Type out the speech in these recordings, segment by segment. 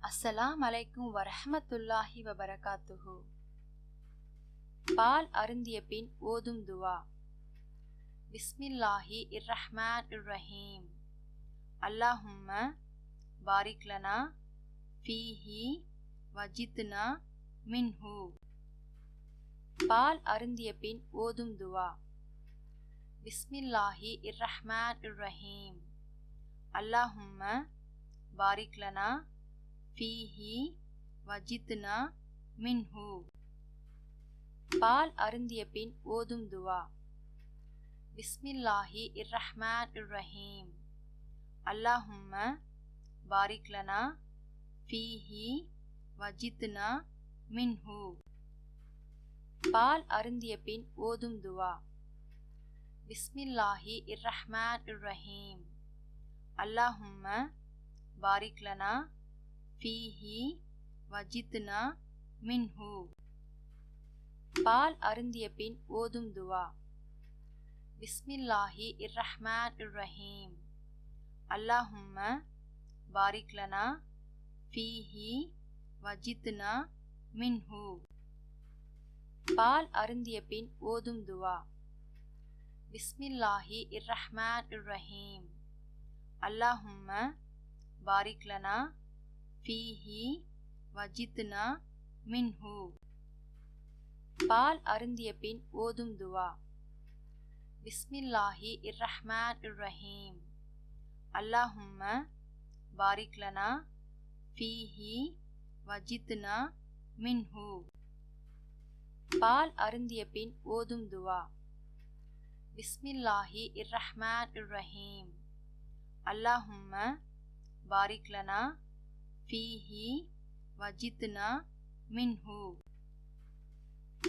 அஸ்ஸலாமு அலைக்கும் வரஹ்மத்துல்லாஹி வபரகாத்துஹு. பால் அருந்திய பின் ஓதும் துவா. பிஸ்மில்லாஹி இர்ரஹ்மான் இர்ரஹீம். அல்லாஹும்ம பாரிக் லனா ஃபீஹி வஜித்னா மின்ஹு. பால் அருந்திய பின் ஓதும் துவா. பிஸ்மில்லாஹி இர்ரஹ்மான் இர்ரஹீம். அல்லாஹும்ம பாரிக் லனா ஃபீஹி வஜித்னா மின்ஹு. பால் அருந்திய பின் ஓதும் துவா. பிஸ்மில்லாஹி இர்ரஹ்மான் இர்ரஹீம். அல்லாஹும்ம பாரிக் லனா ஃபீஹி வஜித்னா மின்ஹு. பால் அருந்திய பின் ஓதும் துவா. பிஸ்மில்லாஹி இர்ரஹ்மான் இர்ரஹீம். அல்லாஹும்ம பாரிக் லனா ஃபீஹி வஜித்னா மின்ஹு. பால் அருந்திய பின் ஓதும் துவா. பிஸ்மில்லாஹி இர்ரஹ்மான் இர்ரஹீம். அல்லாஹும்ம பாரிக் லனா ஃபீஹி வஜித்னா மின்ஹு. பால் அருந்திய பின் ஓதும் துவா. பிஸ்மில்லாஹி இர்ரஹ்மான் இர்ரஹீம். அல்லாஹும்ம பாரிக் லனா ஃபீஹி வஜித்னா மின்ஹு. பால் அருந்திய பின் ஓதும் துவா. பிஸ்மில்லாஹி இர்ரஹ்மான் இர்ரஹீம். அல்லாஹும்ம பாரிக் லனா ஃபீஹி வஜித்னா மின்ஹு. பால் அருந்திய பின் ஓதும் துவா. பிஸ்மில்லாஹி இர்ரஹ்மான் இர்ரஹீம். அல்லாஹும்ம பாரிக் லனா ஃபீஹி வஜித்னா மின்ஹு.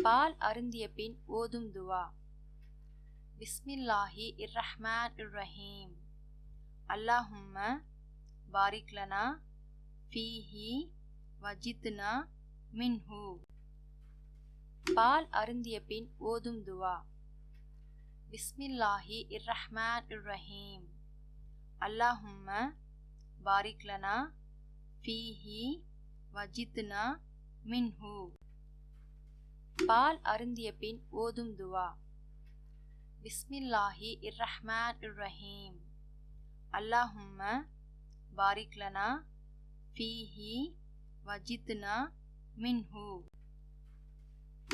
பால் அருந்திய பின் ஓதும் துவா. பிஸ்மில்லாஹி இர்ரஹ்மான் இர்ரஹீம். அல்லாஹும்ம பாரிக் லனா ஃபீஹி வஜித்னா மின்ஹு. பால் அருந்திய பின் ஓதும் துவா. பிஸ்மில்லாஹி இர்ரஹ்மான் இர்ரஹீம். அல்லாஹும்ம பாரிக் லனா ஃபீஹி வஜித்னா மின்ஹு. பால் அருந்திய பின் ஓதும் துவா. பிஸ்மில்லாஹி இர்ரஹ்மான் இர்ரஹீம். அல்லாஹும்ம பாரிக் லனா ஃபீஹி வஜித்னா மின்ஹு.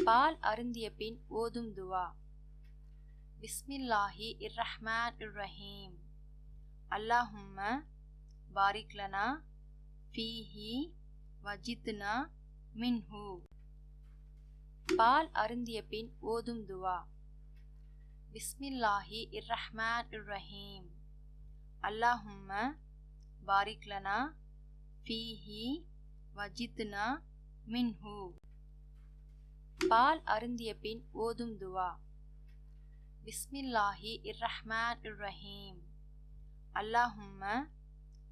பால் அருந்திய பின் ஓதும் துவா. பிஸ்மில்லாஹி இர்ரஹ்மான் இர்ரஹீம். அல்லாஹும்ம பாரிக் லனா ஃபீஹி வஜித்னா மின்ஹு. பால் அருந்திய பின் ஓதும் துவா. பிஸ்மில்லாஹி இர்ரஹ்மான் இர்ரஹீம். அல்லாஹும்ம பாரிக் லனா ஃபீஹி வஜித்னா மின்ஹு. பால் அருந்திய பின் ஓதும் துவா. பிஸ்மில்லாஹி இர்ரஹ்மான் இர்ரஹீம். அல்லாஹும்ம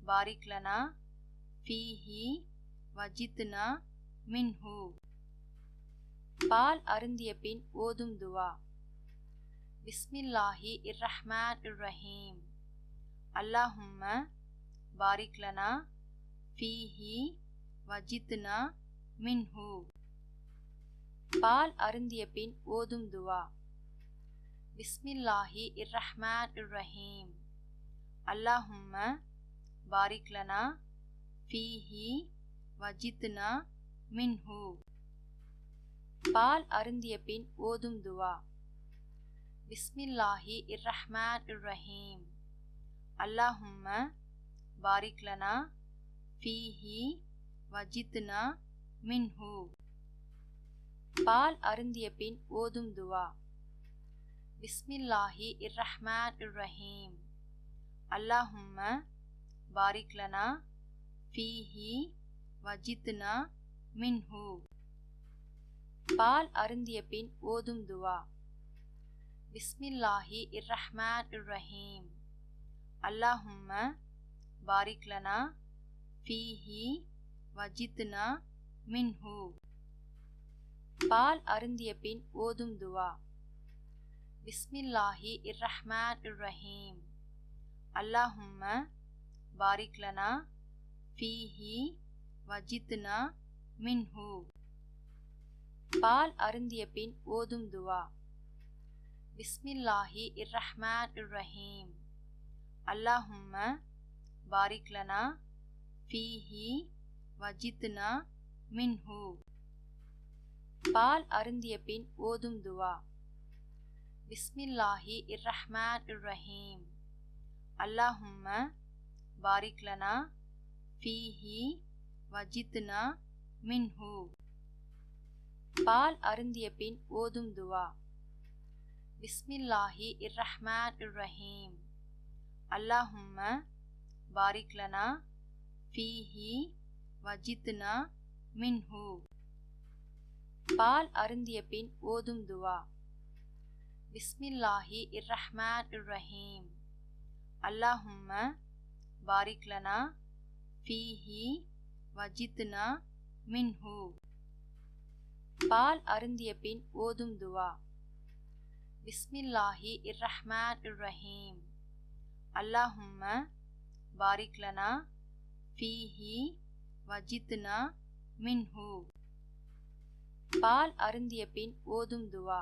பாரிக் லனா ஃபீஹி வஜித்னா மின்ஹு. பால் அருந்திய பின் ஓதும் துவா. பிஸ்மில்லாஹி இர்ரஹ்மான் இர்ரஹீம். அல்லாஹும்ம பாரிக் லனா ஃபீஹி வஜித்னா மின்ஹு. பால் அருந்திய பின் ஓதும் துவா. பிஸ்மில்லாஹி இர்ரஹ்மான் இர்ரஹீம். அல்லாஹும்ம பாரிக் லனா ஃபீஹி வஜித்னா மின்ஹு. பால் அருந்திய பின் ஓதும் துவா. பிஸ்மில்லாஹி இர்ரஹ்மான் இர்ரஹீம். அல்லாஹும்ம பாரிக் லனா ஃபீஹி வஜித்னா மின்ஹு. பால் அருந்திய பின் ஓதும் துவா. பிஸ்மில்லாஹி இர்ரஹ்மான் இர்ரஹீம். அல்லாஹும்ம பாரிக் லனா ஃபீஹி வஜித்னா மின்ஹு. பால் அருந்திய பின் ஓதும் துவா. பிஸ்மில்லாஹி இர்ரஹ்மான் இர்ரஹீம். அல்லாஹும்ம பாரிக் லனா ஃபீஹி வஜித்னா மின்ஹு. பால் அருந்திய பின் ஓதும் துவா. பிஸ்மில்லாஹி இர்ரஹ்மான் இர்ரஹீம். அல்லாஹும்ம பாரிக் லனா ஃபீஹி வஜித்னா மின்ஹு. பால் அருந்திய பின் ஓதும் துவா. பிஸ்மில்லாஹி இர்ரஹ்மான் இர்ரஹீம். அல்லாஹும்ம பாரிக் லனா ஃபீஹி வஜித்னா மின்ஹு. பால் அருந்திய பின் ஓதும் துவா. பிஸ்மில்லாஹி இர்ரஹ்மான் இர்ரஹீம். அல்லாஹும்ம பாரிக் லனா ஃபீஹி வஜித்னா மின்ஹு. பால் அருந்திய பின் ஓதும் துவா. பிஸ்மில்லாஹி இர்ரஹ்மான் இர்ரஹீம். அல்லாஹும்ம பாரிக் லனா ஃபீஹி வஜித்னா மின்ஹு. பால் அருந்திய பின் ஓதும் துவா. பிஸ்மில்லாஹி இர்ரஹ்மான் இர்ரஹீம். அல்லாஹும்ம பாரிக் லனா ஃபீஹி வஜித்னா மின்ஹு. பால் அருந்திய பின் ஓதும் துவா. பிஸ்மில்லாஹி இர்ரஹ்மான் இர்ரஹீம். அல்லாஹும்ம பாரிக் லனா ஃபீஹி வஜித்னா மின்ஹு. பால் அருந்திய பின் ஓதும் துவா.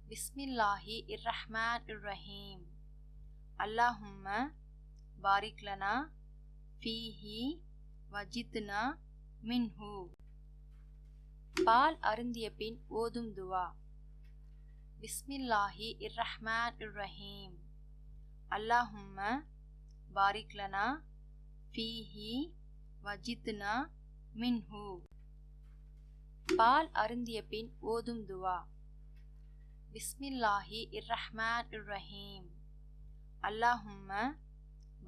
பிஸ்மில்லாஹி இர்ரஹ்மான் இர்ரஹீம். அல்லாஹும்ம பாரிக் லனா ஃபீஹி வஜித்னா மின்ஹு. பால் அருந்திய பின் ஓதும் துவா. பிஸ்மில்லாஹி இர்ரஹ்மான் இர்ரஹீம். அல்லாஹும்ம பாரிக் லனா ஃபீஹி வஜித்னா மின்ஹு. பால் அருந்திய பின் ஓதும் துவா. பிஸ்மில்லாஹி இர்ரஹ்மான் இர்ரஹீம். அல்லாஹும்ம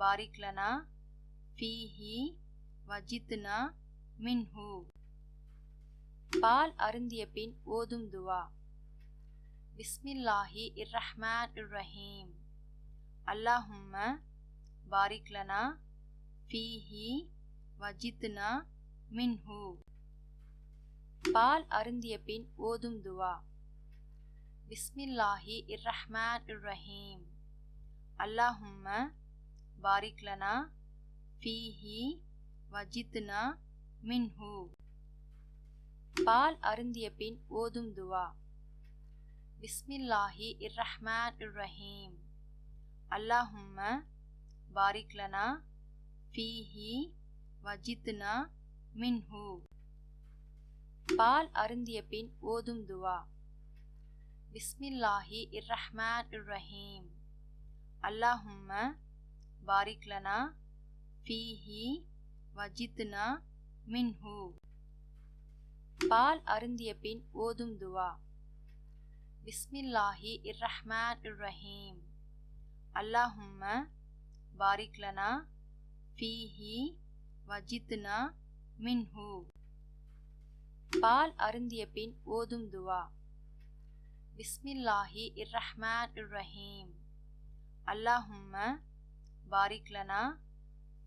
பாரிக் லனா ஃபீஹி வஜித்னா மின்ஹு. பால் அருந்திய பின் ஓதும் துவா. பிஸ்மில்லாஹி இர்ரஹ்மான் இர்ரஹீம். அல்லாஹும்ம பாரிக் லனா ஃபீஹி வஜித்னா மின்ஹு. பால் அருந்திய பின் ஓதும் துவா. பிஸ்மில்லாஹி இர்ரஹ்மான் இர்ரஹீம். அல்லாஹும்ம பாரிக் லனா ஃபீஹி வஜித்னா மின்ஹு. பால் அருந்திய பின் ஓதும் துவா. பிஸ்மில்லாஹி இர்ரஹ்மான் இர்ரஹீம். அல்லாஹும்ம பாரிக் லனா ஃபீஹி வஜித்னா மின்ஹு. பால் அருந்திய பின் ஓதும் துவா. பிஸ்மில்லாஹி இர்ரஹ்மான் இர்ரஹீம். அல்லாஹும்ம பாரிக் லனா ஃபீஹி வஜித்னா மின்ஹு. பால் அருந்திய பின் ஓதும் துவா. பிஸ்மில்லாஹி இர்ரஹ்மான் இர்ரஹீம். அல்லாஹும்ம பாரிக் லனா ஃபீஹி வஜித்னா மின்ஹு. பால் அருந்திய பின் ஓதும் துவா. பிஸ்மில்லாஹி இர்ரஹ்மான் இர்ரஹீம். அல்லாஹும்ம பாரிக் லனா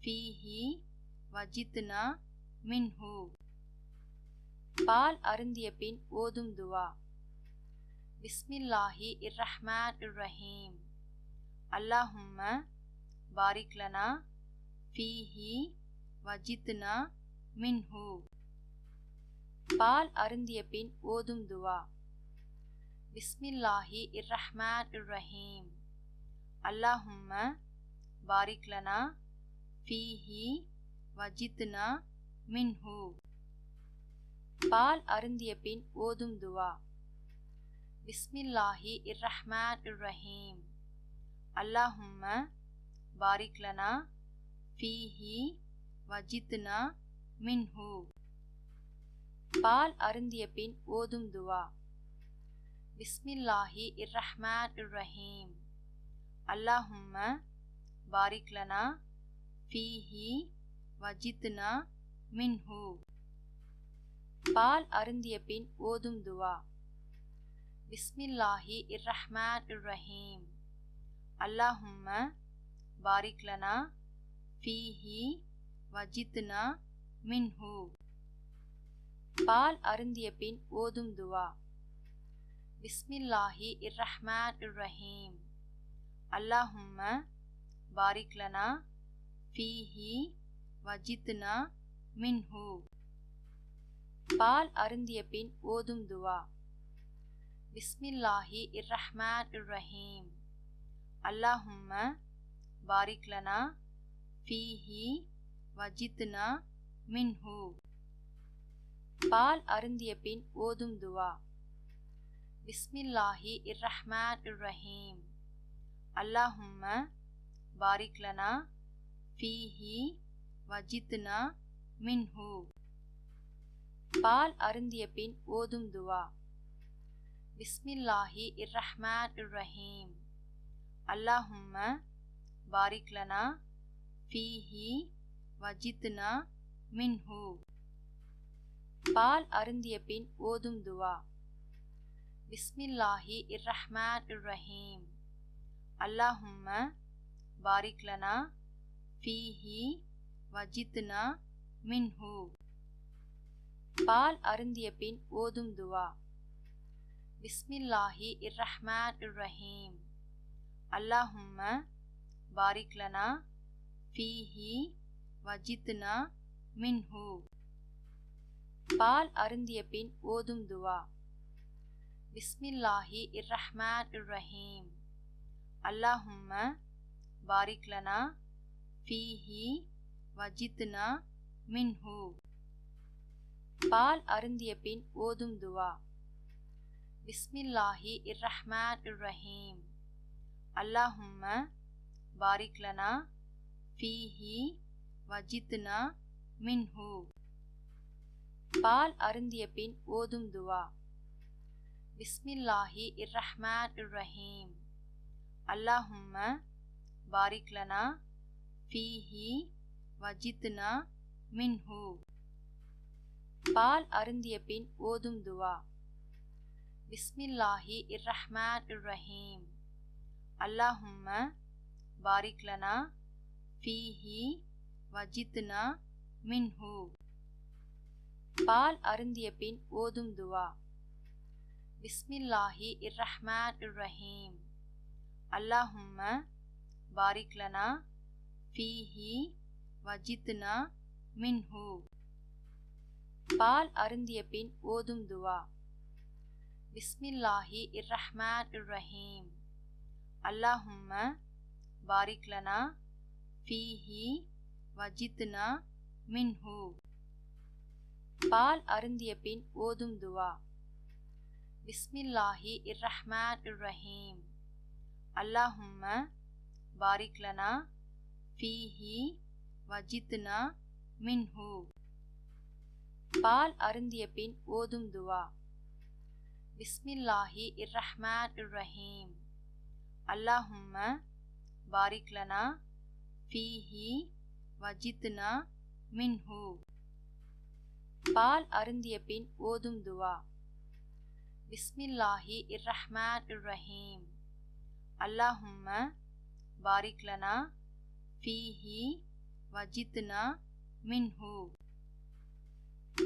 ஃபீஹி வஜித்னா மின்ஹு. பால் அருந்திய பின் ஓதும் துவா. பிஸ்மில்லாஹி இர்ரஹ்மான் இர்ரஹீம். அல்லாஹும்ம பாரிக் லனா ஃபீஹி வஜித்னா மின்ஹு. பால் அருந்திய பின் ஓதும் துவா. பிஸ்மில்லாஹி இர்ரஹ்மான் இர்ரஹீம். அல்லாஹும்ம பாரிக் லனா ஃபீஹி வஜித்னா மின்ஹு. பால் அருந்திய பின் ஓதும் துவா. பிஸ்மில்லாஹி இர்ரஹ்மான் இர்ரஹீம். அல்லாஹும்ம பாரிக் லனா ஃபீஹி வஜித்னா மின்ஹு. பால் அருந்திய பின் ஓதும் துவா. பிஸ்மில்லாஹி இர்ரஹ்மான் இர்ரஹீம். அல்லாஹும்ம பாரிக் லனா ஃபீஹி வஜித்னா மின்ஹு. பால் அருந்திய பின் ஓதும் துவா. பிஸ்மில்லாஹி இர்ரஹ்மான் இர்ரஹீம். அல்லாஹும்ம பாரிக் லனா ஃபீஹி வஜித்னா மின்ஹு. பால் அருந்திய பின் ஓதும் துவா. பிஸ்மில்லாஹி இர்ரஹ்மான் இர்ரஹீம். அல்லாஹும்ம பாரிக் லனா ஃபீஹி வஜித்னா மின்ஹு. பால் அருந்திய பின் ஓதும் துவா. பிஸ்மில்லாஹி இர்ரஹ்மான் இர்ரஹீம். அல்லாஹும்ம பாரிக் லனா ஃபீஹி வஜித்னா மின்ஹு. பால் அருந்திய பின் ஓதும் துவா. பிஸ்மில்லாஹி இர்ரஹ்மான் இர்ரஹீம். அல்லாஹும்ம பாரிக் லனா ஃபீஹி வஜித்னா மின்ஹு. பால் அருந்திய பின் ஓதும் துவா. பிஸ்மில்லாஹி இர்ரஹ்மான் இர்ரஹீம். அல்லாஹும்ம பாரிக் லனா ஃபீஹி வஜித்னா மின்ஹு. பால் அருந்திய பின் ஓதும் துவா. பிஸ்மில்லாஹி இர்ரஹ்மான் இர்ரஹீம். அல்லாஹும்ம பாரிக் லனா ஃபீஹி வஜித்னா மின்ஹு. பால் அருந்திய பின் ஓதும் துவா. பிஸ்மில்லாஹி இர்ரஹ்மான் இர்ரஹீம். அல்லாஹும்ம பாரிக் லனா ஃபீஹி வஜித்னா மின்ஹு. பால் அருந்திய பின் ஓதும் துவா. பிஸ்மில்லாஹி இர்ரஹ்மான் இர்ரஹீம். அல்லாஹும்ம பாரிக் லனா ஃபீஹி வஜித்னா மின்ஹு. பால் அருந்திய பின் ஓதும் துவா. பிஸ்மில்லாஹி இர்ரஹ்மான் இர்ரஹீம். அல்லாஹும்ம பாரிக் லனா ஃபீஹி வஜித்னா மின்ஹு. பால் அருந்திய பின் ஓதும் துவா. பிஸ்மில்லாஹி இர்ரஹ்மான் இர்ரஹீம். அல்லாஹும்ம பாரிக் லனா ஃபீஹி வஜித்னா மின்ஹு. பால் அருந்திய பின் ஓதும் துவா. பிஸ்மில்லாஹி இர்ரஹ்மான் இர்ரஹீம். அல்லாஹும்ம பாரிக் லனா ஃபீஹி வஜித்னா மின்ஹு. பால் அருந்திய பின் ஓதும் துவா. பிஸ்மில்லாஹி இர்ரஹ்மான் இர்ரஹீம். அல்லாஹும்ம பாரிக் லனா ஃபீஹி வஜித்னா மின்ஹு. பால் அருந்திய பின் ஓதும் துவா. பிஸ்மில்லாஹி இர்ரஹ்மான் இர்ரஹீம். அல்லாஹும்ம பாரிக் லனா ஃபீஹி வஜித்னா மின்ஹு. பால் அருந்திய பின் ஓதும் துவா. பிஸ்மில்லாஹி இர்ரஹ்மான் இர்ரஹீம். அல்லாஹும்ம பாரிக் லனா ஃபீஹி வஜித்னா மின்ஹு. பால் அருந்திய பின் ஓதும் துவா. பிஸ்மில்லாஹி இர்ரஹ்மான் இர்ரஹீம். அல்லாஹும்ம பாரிக் லனா ஃபீஹி வஜித்னா மின்ஹு. பால் அருந்திய பின் ஓதும் துவா. பிஸ்மில்லாஹி இர்ரஹ்மான் இர்ரஹீம். அல்லாஹும்ம பாரிக் லனா ஃபீஹி வஜித்னா மின்ஹு.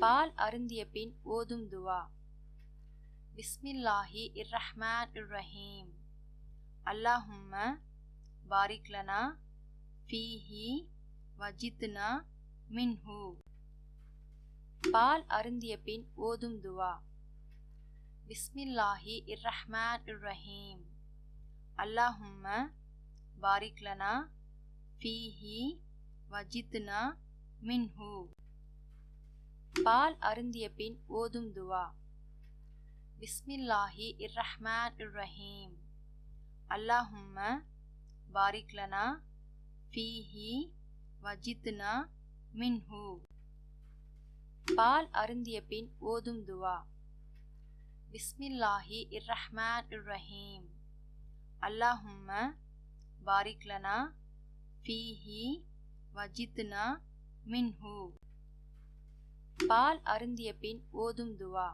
பால் அருந்திய பின் ஓதும் துவா. பிஸ்மில்லாஹி இர்ரஹ்மான் இர்ரஹீம். அல்லாஹும்ம பாரிக் லனா ஃபீஹி வஜித்னா மின்ஹு. பால் அருந்திய பின் ஓதும் துவா. பிஸ்மில்லாஹி இர்ரஹ்மான் இர்ரஹீம். அல்லாஹும்ம பாரிக் லனா ஃபீஹி வஜித்னா மின்ஹு. பால் அருந்திய பின் ஓதும் துவா. பிஸ்மில்லாஹி இர்ரஹ்மான் இர்ரஹீம். அல்லாஹும்ம பாரிக் லனா ஃபீஹி வஜித்னா மின்ஹு. பால் அருந்திய பின் ஓதும் துவா. பிஸ்மில்லாஹி இர்ரஹ்மான் இர்ரஹீம். அல்லாஹும்ம பாரிக் லனா ஃபீஹி வஜித்னா மின்ஹு. பால் அருந்திய பின் ஓதும் துவா.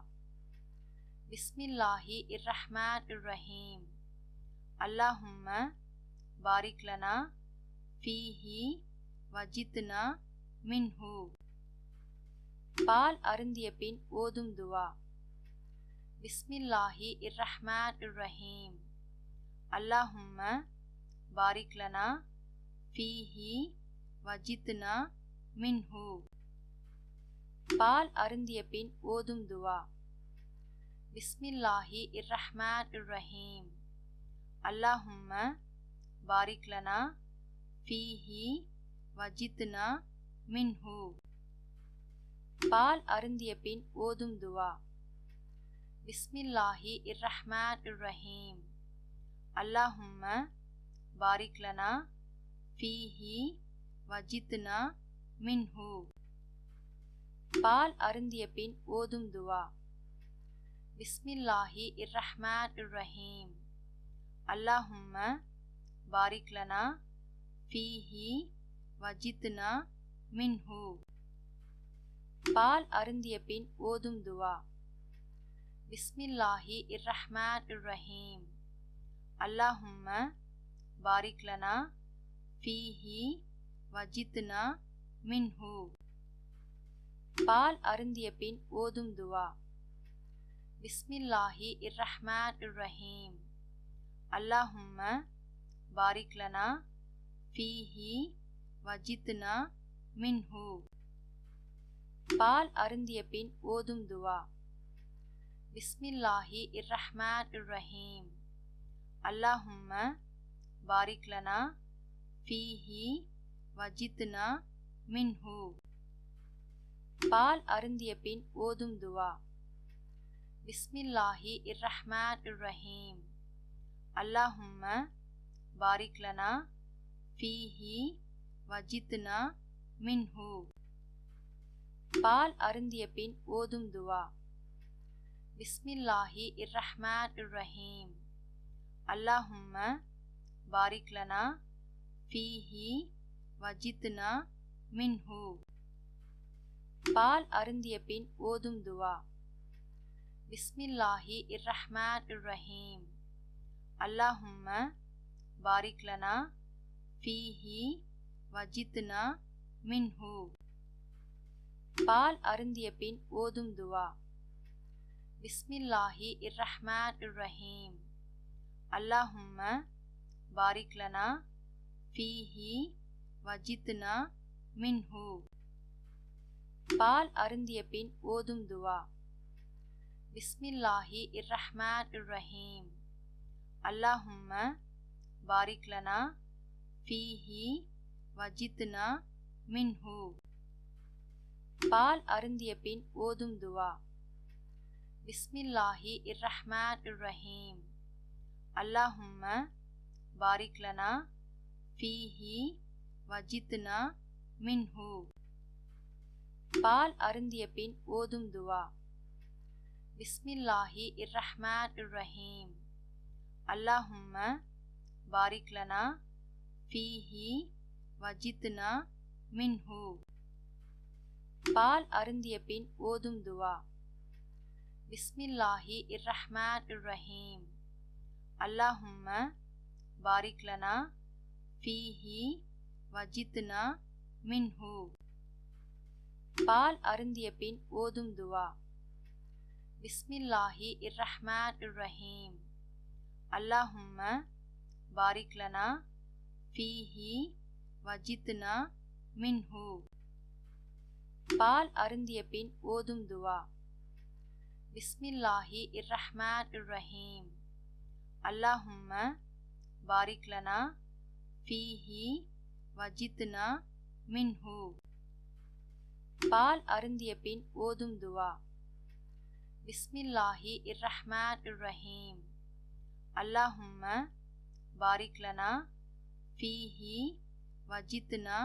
பிஸ்மில்லாஹி இர்ரஹ்மான் இர்ரஹீம். அல்லாஹும்ம பாரிக் லனா ஃபீஹி வஜித்னா மின்ஹு. பால் அருந்திய பின் ஓதும் துவா. பிஸ்மில்லாஹி இர்ரஹ்மான் இர்ரஹீம். அல்லாஹும்ம பாரிக் லனா ஃபீஹி வஜித்னா மின்ஹு. பால் அருந்திய பின் ஓதும் துவா. பிஸ்மில்லாஹி இர்ரஹ்மான் இர்ரஹீம். அல்லாஹும்ம பாரிக் லனா ஃபீஹி வஜித்னா மின்ஹு. பால் அருந்திய பின் ஓதும் துவா. பிஸ்மில்லாஹி இர்ரஹ்மான் இர்ரஹீம். அல்லாஹும்ம பாரிக் லனா ஃபீஹி வஜித்னா மின்ஹு. பால் அருந்திய பின் ஓதும் துவா. பிஸ்மில்லாஹி இர்ரஹ்மான் இர்ரஹீம். அல்லாஹும்ம பாரிக் லனா ஃபீஹி வஜித்னா மின்ஹு. பால் அருந்திய பின் ஓதும் துவா. பிஸ்மில்லாஹி இர்ரஹ்மான் இர்ரஹீம். அல்லாஹும்ம பாரிக் லனா ஃபீஹி வஜித்னா மின்ஹு. பால் அருந்திய பின் ஓதும் துவா. பிஸ்மில்லாஹி இர்ரஹ்மான் இர்ரஹீம். அல்லாஹும்ம பாரிக் லனா ஃபீஹி வஜித்னா மின்ஹு. பால் அருந்திய பின் ஓதும் துவா. பிஸ்மில்லாஹி இர்ரஹ்மான் இர்ரஹீம். அல்லாஹும்ம பாரிக் லனா ஃபீஹி வஜித்னா மின்ஹு. பால் அருந்திய பின் ஓதும் துவா. பிஸ்மில்லாஹி இர்ரஹ்மான் இர்ரஹீம். அல்லாஹும்ம பாரிக் லனா ஃபீஹி வஜித்னா மின்ஹு. பால் அருந்திய பின் ஓதும் துவா. பிஸ்மில்லாஹி இர்ரஹ்மான் இர்ரஹீம். அல்லாஹும்ம பாரிக் லனா ஃபீஹி வஜித்னா மின்ஹு. பால் அருந்திய பின் ஓதும் துவா. பிஸ்மில்லாஹி இர்ரஹ்மான் இர்ரஹீம். அல்லாஹும்ம பாரிக் லனா ஃபீஹி வஜித்னா மின்ஹு. பால் அருந்திய பின் ஓதும் துவா. பிஸ்மில்லாஹி இர்ரஹ்மான் இர்ரஹீம். அல்லாஹும்ம பாரிக் லனா ஃபீஹி வஜித்னா மின்ஹு. பால் அருந்திய பின் ஓதும் துவா. பிஸ்மில்லாஹி இர்ரஹ்மான் இர்ரஹீம். அல்லாஹும்ம பாரிக் லனா ஃபீஹி வஜித்னா மின்ஹு. பால் அருந்திய பின் ஓதும் துவா. பிஸ்மில்லாஹி இர்ரஹ்மான் இர்ரஹீம். அல்லாஹும்ம பாரிக் லனா ஃபீஹி வஜித்னா மின்ஹு. பால் அருந்திய பின் ஓதும் துவா. பிஸ்மில்லாஹி இர்ரஹ்மான் இர்ரஹீம். அல்லாஹும்ம பாரிக் லனா ஃபீஹி வஜித்னா மின்ஹு. பால் அருந்திய பின் ஓதும் துவா. பிஸ்மில்லாஹி இர்ரஹ்மான் இர்ரஹீம். அல்லாஹும்ம பாரிக் லனா ஃபீஹி வஜித்னா மின்ஹு. பால் அருந்திய பின் ஓதும் துவா. பிஸ்மில்லாஹி இர்ரஹ்மான் இர்ரஹீம். அல்லாஹும்ம பாரிக் லனா ஃபீஹி வஜித்னா மின்ஹு. பால் அருந்திய பின் ஓதும் துவா. பிஸ்மில்லாஹி இர்ரஹ்மான் இர்ரஹீம். அல்லாஹும்ம பாரிக் லனா ஃபீஹி வஜித்னா மின்ஹு. பால் அருந்திய பின் ஓதும் துவா. பிஸ்மில்லாஹி இர்ரஹ்மான் இர்ரஹீம். அல்லாஹும்ம பாரிக் லனா ஃபீஹி வஜித்னா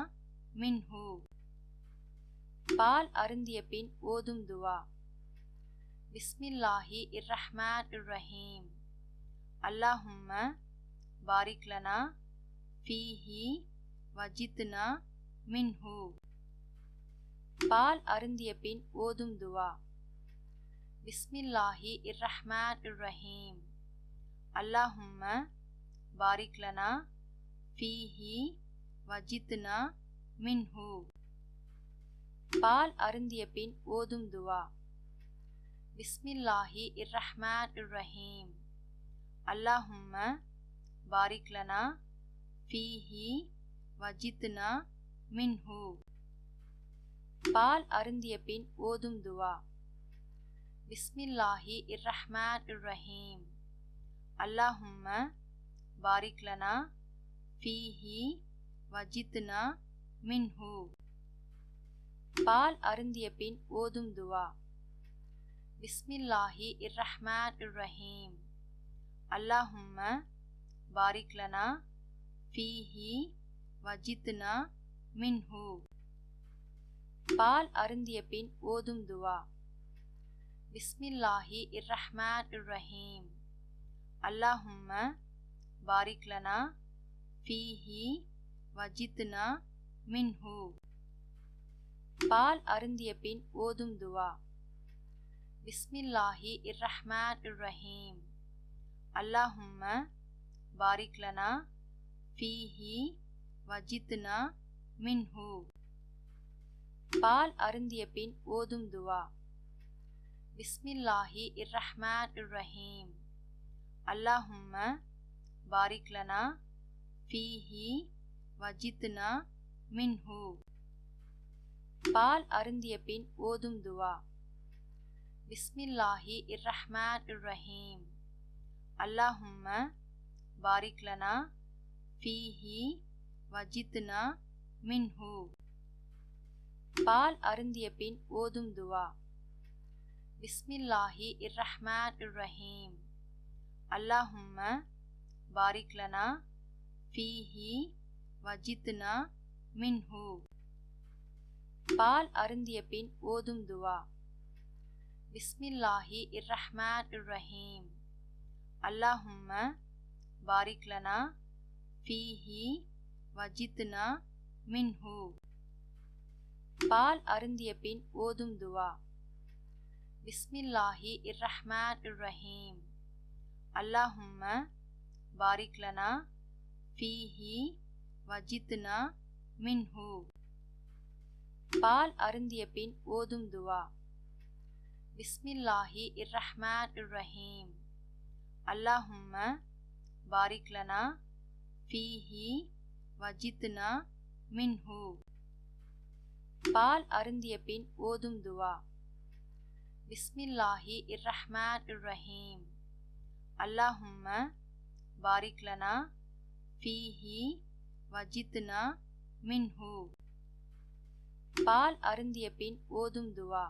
மின்ஹு. பால் அருந்திய பின் ஓதும் துவா. பிஸ்மில்லாஹி இர்ரஹ்மான் இர்ரஹீம். அல்லாஹும்ம பாரிக் லனா ஃபீஹி வஜித்னா மின்ஹு. பால் அருந்திய பின் ஓதும் துவா. பிஸ்மில்லாஹி இர்ரஹ்மான் இர்ரஹீம். அல்லாஹும்ம பாரிக் லனா ஃபீஹி வஜித்னா மின்ஹு. பால் அருந்திய பின் ஓதும் துவா. பிஸ்மில்லாஹி இர்ரஹ்மான் இர்ரஹீம். அல்லாஹும்ம பாரிக் லனா ஃபீஹி வஜித்னா மின்ஹு. பால் அருந்திய பின் ஓதும் துவா. பிஸ்மில்லாஹி இர்ரஹ்மான் இர்ரஹீம். அல்லாஹும்ம பாரிக் லனா ஃபீஹி வஜித்னா மின்ஹு. பால் அருந்திய பின் ஓதும் துவா. பிஸ்மில்லாஹி இர்ரஹ்மான் இர்ரஹீம். அல்லாஹும்ம பாரிக் லனா ஃபீஹி வஜித்னா மின்ஹு. பால் அருந்திய பின் ஓதும் துவா. பிஸ்மில்லாஹி இர்ரஹ்மான் இர்ரஹீம். அல்லாஹும்ம பாரிக் லனா ஃபீஹி வஜித்னா மின்ஹு. பால் அருந்திய பின் ஓதும் துவா. பிஸ்மில்லாஹி இர்ரஹ்மான் இர்ரஹீம். அல்லாஹும்ம பாரிக் லனா ஃபீஹி வஜித்னா மின்ஹு. பால் அருந்திய பின் ஓதும் துவா. பிஸ்மில்லாஹி இர்ரஹ்மான் இர்ரஹீம். அல்லாஹும்ம பாரிக் லனா ஃபீஹி வஜித்னா மின்ஹு. பால் அருந்திய பின் ஓதும் துவா. பிஸ்மில்லாஹி இர்ரஹ்மான் இர்ரஹீம். அல்லாஹும்ம பாரிக் லனா ஃபீஹி வஜித்னா மின்ஹு. பால் அருந்திய பின் ஓதும் துவா. பிஸ்மில்லாஹி இர்ரஹ்மான் இர்ரஹீம். அல்லாஹும்ம பாரிக் லனா ஃபீஹி வஜித்னா மின்ஹு. பால் அருந்திய பின் ஓதும் துவா. பிஸ்மில்லாஹி இர்ரஹ்மான் இர்ரஹீம். அல்லாஹும்ம பாரிக் லனா ஃபீஹி வஜித்னா மின்ஹு. பால் அருந்திய பின் ஓதும் துவா. பிஸ்மில்லாஹி இர்ரஹ்மான் இர்ரஹீம். அல்லாஹும்ம பாரிக் லனா ஃபீஹி வஜித்னா மின்ஹு. பால் அருந்திய பின் ஓதும் துவா. பிஸ்மில்லாஹி இர்ரஹ்மான் இர்ரஹீம். அல்லாஹும்ம பாரிக் லனா ஃபீஹி வஜித்னா மின்ஹு. பால் அருந்திய பின் ஓதும் துவா. பிஸ்மில்லாஹி இர்ரஹ்மான் இர்ரஹீம். அல்லாஹும்ம பாரிக் லனா ஃபீஹி வஜித்னா மின்ஹு. பால் அருந்திய பின் ஓதும் துவா.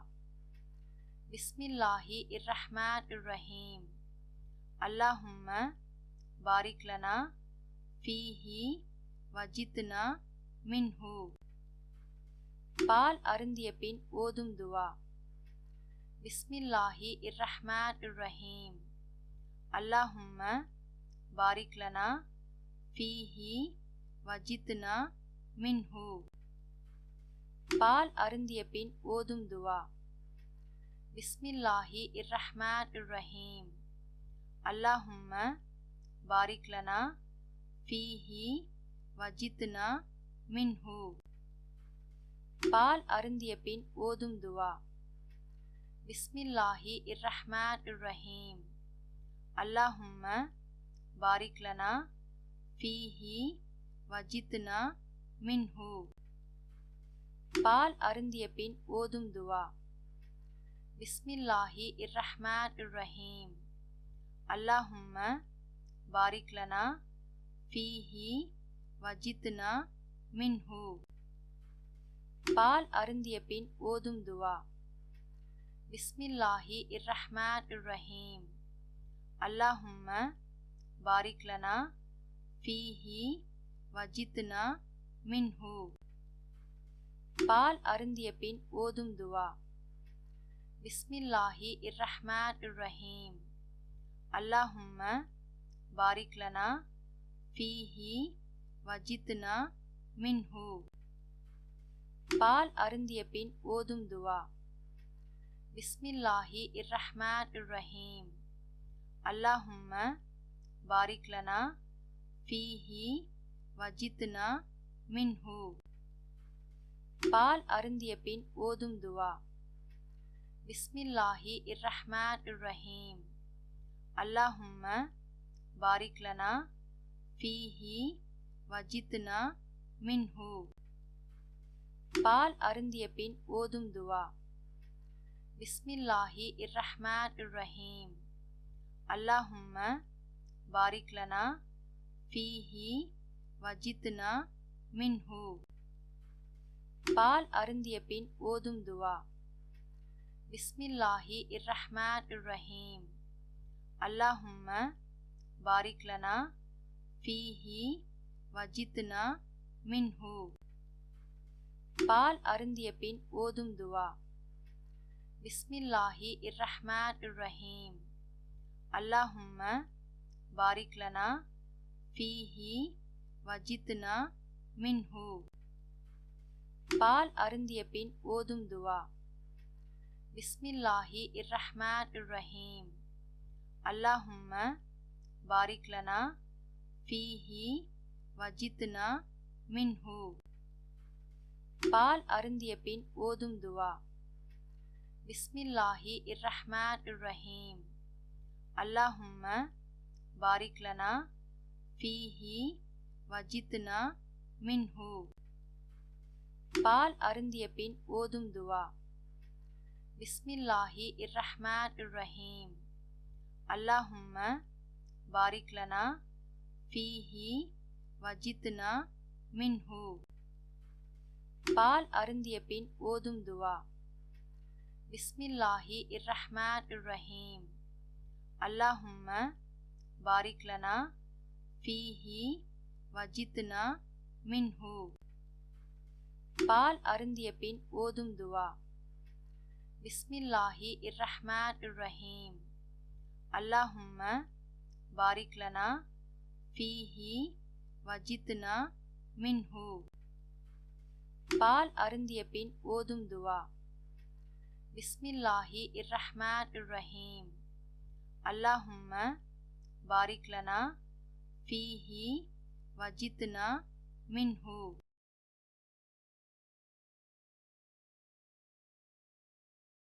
பிஸ்மில்லாஹி இர்ரஹ்மான் இர்ரஹீம். அல்லாஹும்ம பாரிக் லனா ஃபீஹி வஜித்னா மின்ஹு. பால் அருந்திய பின் ஓதும் துவா. பிஸ்மில்லாஹி இர்ரஹ்மான் இர்ரஹீம். அல்லாஹும்ம பாரிக் லனா ஃபீஹி வஜித்னா மின்ஹு. பால் அருந்திய பின் ஓதும் துவா. பிஸ்மில்லாஹி இர்ரஹ்மான் இர்ரஹீம். அல்லாஹும்ம பாரிக் லனா ஃபீஹி வஜித்னா மின்ஹு. பால் அருந்திய பின் ஓதும் துவா. பிஸ்மில்லாஹி இர்ரஹ்மான் இர்ரஹீம். அல்லாஹும்ம பாரிக் லனா ஃபீஹி வஜித்னா மின்ஹு. பால் அருந்திய பின் ஓதும் துவா. பிஸ்மில்லாஹி இர்ரஹ்மான் இர்ரஹீம். அல்லாஹும்ம பாரிக் லனா ஃபீஹி வஜித்னா மின்ஹு. பால் அருந்திய பின் ஓதும் துவா. பிஸ்மில்லாஹி இர்ரஹ்மான் இர்ரஹீம். அல்லாஹும்ம பாரிக் லனா ஃபீஹி வஜித்னா மின்ஹு. பால் அருந்திய பின் ஓதும் துவா. பிஸ்மில்லாஹி இர்ரஹ்மான் இர்ரஹீம். அல்லாஹும்ம பாரிக் லனா ஃபீஹி வஜித்னா மின்ஹு. பால் அருந்திய பின் ஓதும் துவா. பிஸ்மில்லாஹி இர்ரஹ்மான் இர்ரஹீம். அல்லாஹும்ம பாரிக் லனா ஃபீஹி வஜித்னா மின்ஹு. பால் அருந்திய பின் ஓதும் துவா. பிஸ்மில்லாஹி இர்ரஹ்மான் இர்ரஹீம். அல்லாஹும்ம பாரிக் லனா ஃபீஹி வஜித்னா மின்ஹு. பால் அருந்திய பின் ஓதும் துவா. பிஸ்மில்லாஹி இர்ரஹ்மான் இர்ரஹீம். அல்லாஹும்ம பாரிக் லனா ஃபீஹி வஜித்னா மின்ஹு. பால் அருந்திய பின் ஓதும் துவா. பிஸ்மில்லாஹி இர்ரஹ்மான் இர்ரஹீம். அல்லாஹும்ம பாரிக் லனா ஃபீஹி வஜித்னா மின்ஹு. பால் அருந்திய பின் ஓதும் துவா. பிஸ்மில்லாஹி இர்ரஹ்மான் இர்ரஹீம். அல்லாஹும்ம பாரிக் லனா ஃபீஹி வஜித்னா மின்ஹு. பால் அருந்திய பின் ஓதும் துவா. பிஸ்மில்லாஹி இர்ரஹ்மான் இர்ரஹீம். அல்லாஹும்ம பாரிக் லனா ஃபீஹி வஜித்னா மின்ஹு. பால் அருந்திய பின் ஓதும் துவா. பிஸ்மில்லாஹி இர்ரஹ்மான் இர்ரஹீம். அல்லாஹும்ம பாரிக் லனா ஃபீஹி வஜித்னா மின்ஹு. பால் அருந்திய பின் ஓதும் துவா. பிஸ்மில்லாஹி இர்ரஹ்மான் இர்ரஹீம். அல்லாஹும்ம பாரிக் லனா ஃபீஹி வஜித்னா மின்ஹு. பால் அருந்திய பின் ஓதும் துவா. பிஸ்மில்லாஹி இர்ரஹ்மான் இர்ரஹீம். அல்லாஹும்ம பாரிக் லனா ஃபீஹி வஜித்னா மின்ஹு. பால் அருந்திய பின் ஓதும் துவா. பிஸ்மில்லாஹி இர்ரஹ்மான் இர்ரஹீம். அல்லாஹும்ம பாரிக் லனா ஃபீஹி வஜித்னா மின்ஹு. பால் அருந்திய பின் ஓதும் துவா. பிஸ்மில்லாஹி இர்ரஹ்மான் இர்ரஹீம். அல்லாஹும்ம பாரிக் லனா ஃபீஹி வஜித்னா மின்ஹு.